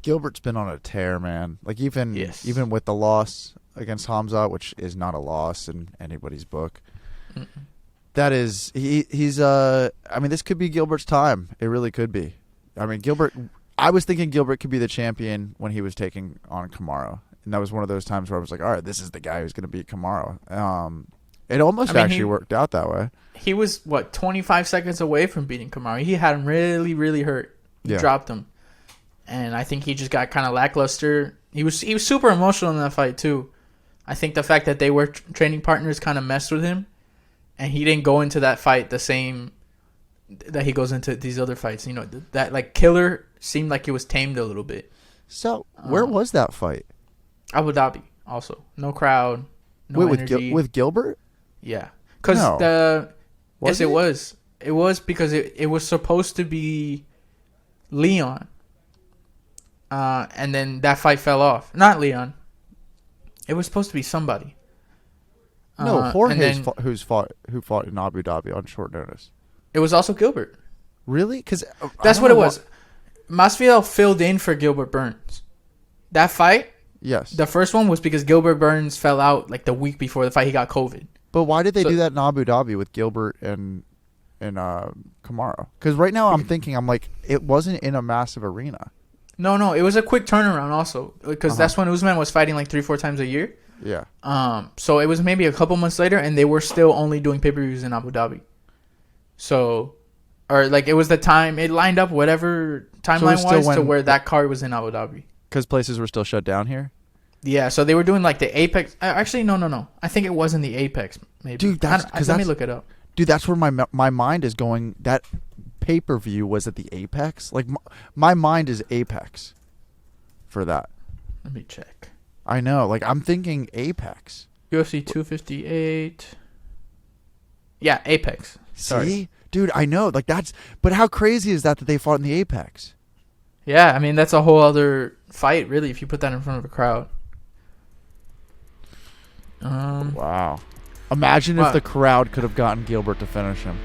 Gilbert's been on a tear, man. Like even with the loss against Khamzat, which is not a loss in anybody's book. Mm-mm. That is, he's. I mean, this could be Gilbert's time. It really could be. I mean, Gilbert. I was thinking Gilbert could be the champion when he was taking on Kamaru, and that was one of those times where I was like, all right, this is the guy who's going to beat Kamaru. It almost actually worked out that way. He was 25 seconds away from beating Kamaru. He had him really, really hurt. He dropped him. And I think he just got kind of lackluster. He was super emotional in that fight too. I think the fact that they were training partners kind of messed with him, and he didn't go into that fight the same that he goes into these other fights. You know, that like killer seemed like it was tamed a little bit. So where was that fight? Abu Dhabi. Also, no crowd, no energy. With Gilbert? Yeah, because it was. It was because it was supposed to be Leon. And then that fight fell off. Not Leon. It was supposed to be somebody. No, Jorge who fought in Abu Dhabi on short notice. It was also Gilbert. Really? Because that's what it was. Masvidal filled in for Gilbert Burns. That fight. Yes. The first one was because Gilbert Burns fell out like the week before the fight. He got COVID. But why did they do that in Abu Dhabi with Gilbert and Kamaru? Because right now I'm like, it wasn't in a massive arena. No, it was a quick turnaround also because that's when Usman was fighting like 3-4 times a year. Yeah. So it was maybe a couple months later, and they were still only doing pay-per-views in Abu Dhabi. So, or like it was the time it lined up, whatever timeline was to where that card was in Abu Dhabi. Because places were still shut down here. Yeah, so they were doing like the Apex. Actually, no. I think it was in the Apex. Maybe. Dude, let me look it up. Dude, that's where my mind is going. That pay-per-view was at the Apex. Like my mind is Apex for that. Let me check. I know. Like I'm thinking Apex. UFC 258. Yeah, Apex. Sorry. See? Dude, I know. Like but how crazy is that they fought in the Apex? Yeah, I mean that's a whole other fight really if you put that in front of a crowd. Wow. Imagine if the crowd could have gotten Gilbert to finish him.